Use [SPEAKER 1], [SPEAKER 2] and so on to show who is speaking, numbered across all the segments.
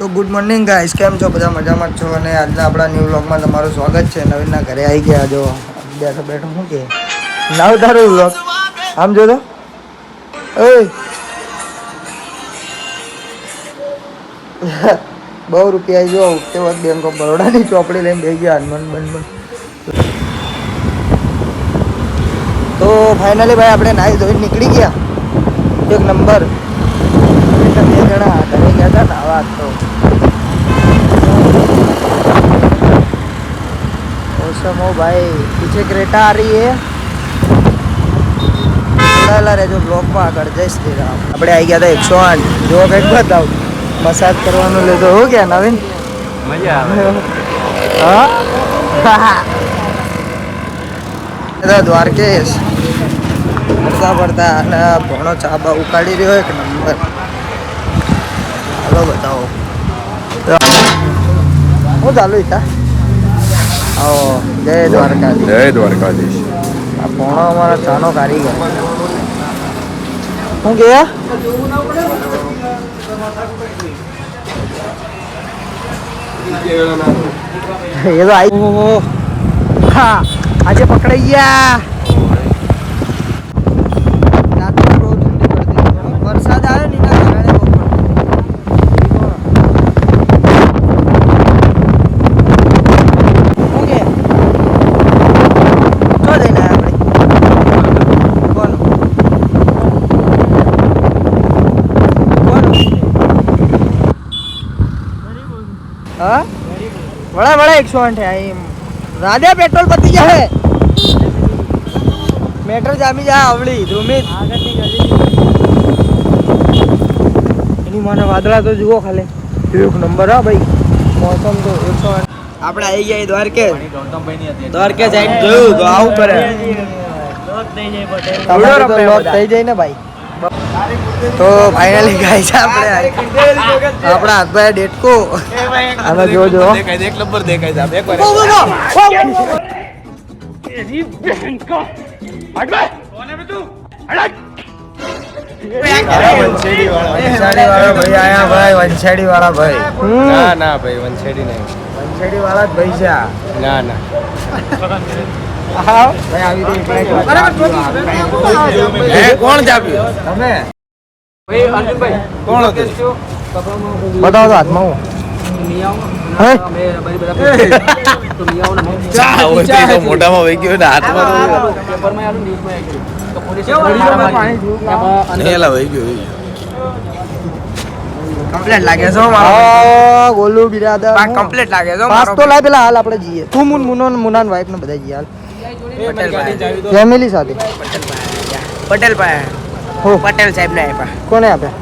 [SPEAKER 1] તો good morning guys, કેમ છો? બધા મજામાં છો? અને આજના આપણા ન્યૂ વ્લોગમાં તમારું સ્વાગત છે. નવીનના ઘરે આવી ગયા. જો બેઠો બેઠો શું કે નાવ તારો વ્લોગ આમ જો તો બહુ રૂપિયા જો તે વખત બેંક ઓફ બરોડાની ચોપડી લઈને બેસી ગયા હનુમાન બન. તો ફાઇનલી ભાઈ આપણે નાહી ધોઈને નીકળી ગયા. એક નંબર. બે જણા ઘરે ગયા હતા નાવા. તો मौसम हो भाई, पीछे क्रेटा आ रही है. चला रे जो ब्लॉग में આગળ જઈશ તેરા આપણે આવી ગયા હતા 108. જો કંઈક બતાવ મસાજ કરવાનું લેતો હો ગયા નવીન. મજા આવે હા દ્વારકેશ પડતા અને ભણો ચાબા ઉકાળી રહ્યો એક નંબર. ચાલો બતાવો હું ચાલુ હતા. જય દ્વારકાધીશ.
[SPEAKER 2] જય દ્વારકાધીશ.
[SPEAKER 1] આ પોણો અમારો ચાનો કારીગર શું ગયા એ તો આવી. હા આજે પકડાઈ ગયા. વરસાદ આવ્યો ને એના કારણે बड़ा बड़ा 108 है. राधे पेट्रोल पती जा है. मेट्रो जामी जा आवड़ी ધ્રુમિત એની મને વાદળા તો જુઓ ખાલી એક નંબર હા ભાઈ. મોસમ તો 108. આપણે આવી ગયા દ્વારકે. દ્વારકે જઈને જોયું તો આવું કરે લોક થઈ જાય ને ભાઈ. તો ફાઇનલી ગાય છે આપણે આપણા હાથભાઈ ડેટકો. હવે જોજો
[SPEAKER 2] એક નંબર દેખાય છે. એક વાર
[SPEAKER 1] વંશેડી વાળા ભાઈ.
[SPEAKER 2] ના ના ભાઈ વંશેડી નહીં.
[SPEAKER 1] વંશેડી વાળા જ ભાઈ છે.
[SPEAKER 2] ના ના કોણ જાપ્યું
[SPEAKER 1] તમે
[SPEAKER 2] કોણ હતું?
[SPEAKER 1] બતાવો તો હાથમાં હું
[SPEAKER 2] મોઢામાં વહી ગયો ને હાથમાં વહી ગયો.
[SPEAKER 1] કમ્પ્લીટ લાગે છે ગોલુ બિરાદર. કમ્પ્લીટ લાગે છે. પાસ તો લાય પેલા હાલ આપણે જઈએ. તું મુનાન વાઇફ ને બધા જઈએ હાલ ફેમિલી સાથે.
[SPEAKER 3] પટેલ પાસે
[SPEAKER 1] હો
[SPEAKER 3] પટેલ સાહેબ ને આપ્યા.
[SPEAKER 1] કોને આપ્યા?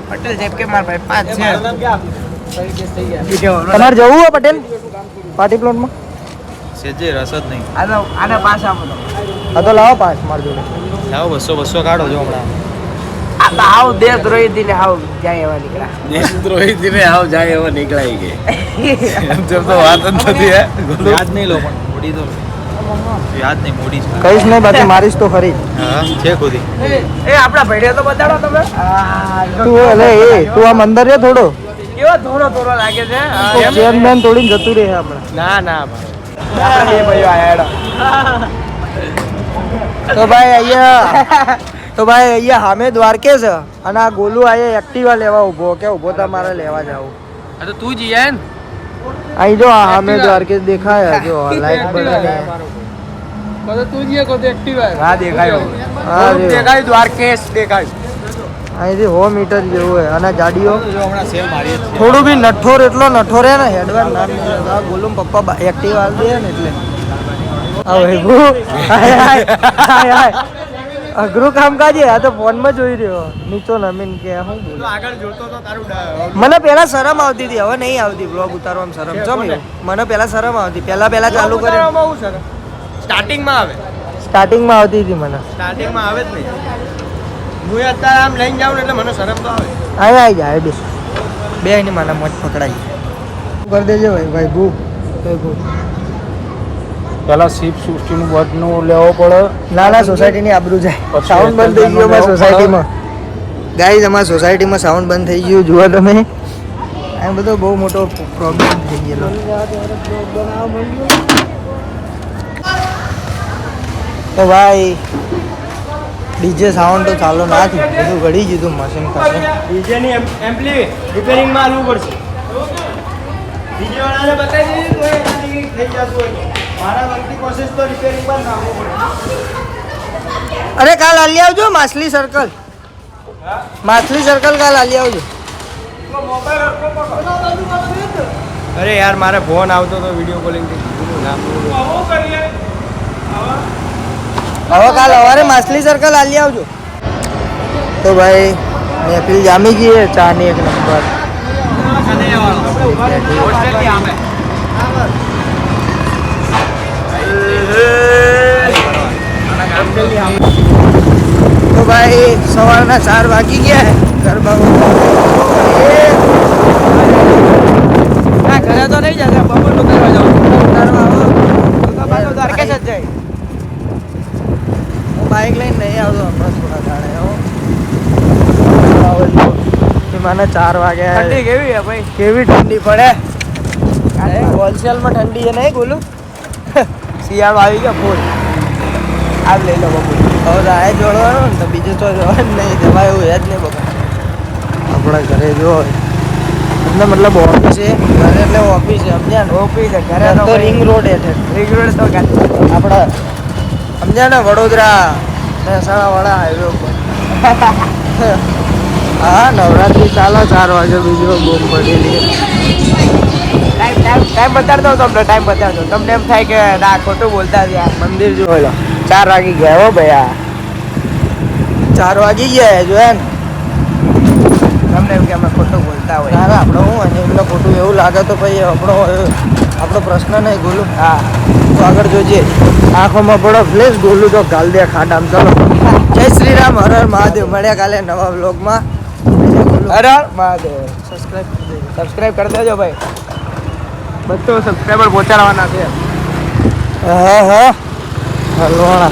[SPEAKER 3] પટેલ સાહેબ કે મારા ભાઈ 5 છે.
[SPEAKER 1] તમારે જવું હોય પટેલ પાર્ટી પ્લોટમાં?
[SPEAKER 2] સેજે રસ જ નહીં.
[SPEAKER 3] આને પાસ આપો તો.
[SPEAKER 1] હા તો લાવો પાસ માર જોડે.
[SPEAKER 2] લાવો 200 કાઢો જો હમણાં.
[SPEAKER 3] આ તો હાવ દેશ રોઈ દીને હાવ જાય એવા નીકળ્યા.
[SPEAKER 2] દેશદ્રોહી દિને આવ જાય એવો નીકળાઈ ગઈ. એમ તો વાત જ નથી. યાદ નહીં લો પણ મોડી તો યાદ નહીં મોડી છે.
[SPEAKER 1] કહીશ નહીં બાકી મારીશ તો ખરી.
[SPEAKER 2] હા છે ખુદી.
[SPEAKER 3] એ આપણા ભેડિયા તો બતાડો તમે.
[SPEAKER 1] તું એટલે એ તું આમ અંદર રે થોડો.
[SPEAKER 3] કેવો થોડો થોડો લાગે છે.
[SPEAKER 1] ચેરમેન તોડીને જતું રહે હમણાં.
[SPEAKER 2] ના ના
[SPEAKER 3] આપણે બે ભાઈઓ આયા.
[SPEAKER 1] તો ભાઈ અહીંયા સામે દ્વારકે છે અને આ ગોલુ આયે એક્ટિવા લેવા ઊભો કે ઊભો તમારે લેવા જાવું.
[SPEAKER 2] આ તો તું જીએ ને.
[SPEAKER 1] અહીં જો આ સામે દ્વારકે દેખાય જો લાઈટ બળે.
[SPEAKER 2] તો તું જીએ કો તો એક્ટિવા.
[SPEAKER 3] હા દેખાયો.
[SPEAKER 1] હા
[SPEAKER 3] દેખાય દ્વારકેશ દેખાય.
[SPEAKER 1] અહીંથી 100 મીટર જેવું હોય અને ગાડીઓ
[SPEAKER 2] જો હમણાં સેલ મારી જ છે.
[SPEAKER 1] થોડું બી નઠોર એટલો નઠોર હે ને હેડવાર ના ગોલુ પપ્પા એક્ટિવા આલ દે ને એટલે આ ભાઈ અઘરું કામકાજ આ તો ફોનમાં જોઈ રહ્યો. નીચો નમીન કે શું બોલું.
[SPEAKER 2] આગળ જોતો તો તારું
[SPEAKER 1] મને પેલા શરમ આવતી હતી, હવે નહીં આવતી. બ્લોગ ઉતારવામાં શરમ છો મને પેલા શરમ આવતી. પેલા ચાલુ કરે
[SPEAKER 2] સ્ટાર્ટિંગમાં આવે.
[SPEAKER 1] સ્ટાર્ટિંગમાં આવતી હતી મને.
[SPEAKER 2] સ્ટાર્ટિંગમાં આવે જ નહીં. હું અત્યારે આમ લઈને જાઉં ને એટલે મને શરમ તો આવે.
[SPEAKER 1] આવી જાય બે એની મને મોજ પકડાઈ કરી દેજો ભાઈ ભૂ
[SPEAKER 2] પેલા શિપ સૃષ્ટિનું બટનું લેવો પડે.
[SPEAKER 1] ના સોસાયટીની આબરૂ જાય. સાઉન્ડ બંધ થઈ ગયો અમારી સોસાયટીમાં. ગાઈઝ અમારી સોસાયટીમાં સાઉન્ડ બંધ થઈ ગયું. જુઓ તમે આ બધો બહુ મોટો પ્રોબ્લેમ થઈ ગયેલો. તો ભાઈ ડીજે સાઉન્ડ તો ચાલુ ના થયું, બધું ગળી દીધું મશીન પાસે.
[SPEAKER 4] ડીજેની એમ્પલી રિપેરિંગમાં આલવું પડશે. ડીજે વાળાને બતાવી દીધું તો એનાથી થઈ જતું હોય તો. મારા વર્કની પ્રોસેસ તો રિપેરિંગમાં નાખવું પડે.
[SPEAKER 1] અરે કાલ આલી આવજો માછલી સર્કલ. માછલી સર્કલ કાલ આલી આવજો.
[SPEAKER 4] અરે યાર મારે ફોન આવતો તો વિડીયો કોલિંગ
[SPEAKER 1] હવે કાલ સવારે માછલી સર્કલ આલી આવજો. તો ભાઈ મહેફિલ જામી ગઈ છે ચાની એક નંબર. તો ભાઈ સવારના 4 વાગી ગયા ગરબા ઘરે તો નહીં જતા બપોર ઉતારવા જાઉં દ્વારકેશ જ જાય. હું બાઇક લઈને નહીં આવતો હમણાં થોડા દાડે. મને 4 વાગ્યા. ઠંડી કેવી છે ભાઈ? કેવી ઠંડી પડે હોલસેલમાં ઠંડી છે નહીં બોલું. શિયાળો આવી ગયો ફૂલ. આજ લઈ લો બપોર. હવે રાય જોડવાનો ને તો બીજું તો જોવાનું નહીં, જવાય એવું જ નહીં બપોર. આપણા ઘરે જો મતલબ ઓફિસ છે, ઘરે એટલે ઓફિસ છે સમજ્યા ને. ઓફિસ છે ઘરે તો રિંગ રોડ હેઠળ. રિંગ રોડ તો આપણા સમજ્યા ને વડોદરા મહેસાણા વાળા હાઈવે ઉપર. હા નવરાત્રી ચાલો 4 વાગે બીજો બોમ પડેલી. ટાઈમ બતાડ દો તમને, ટાઈમ બતાડ દો. તમને એમ થાય કે ના ખોટું બોલતા યાર. મંદિર જો 4 વાગી ગયા હો ભૈયા. 4 વાગી ગયા જો એમ. તમને એમ કે અમે ખોટું બોલતા હોય. ના આપણે હું અને એમને ખોટું એવું લાગે તો ભાઈ આપણો પ્રશ્ન નહીં ગોલું. હા તો આગળ જોજે. આંખોમાં પડો ફ્લેશ ગોલું તો ગાલ દે ખાડામ. ચલો જય શ્રી રામ, હર હર મહાદેવ. મળ્યા કાલે નવા વ્લોગમાં. હર હર મહાદેવ. સબસ્ક્રાઈબ કરી દેજો ભાઈ. બધો સબસ્ક્રાઈબર પહોંચાડવાના છે. હા હલવાણા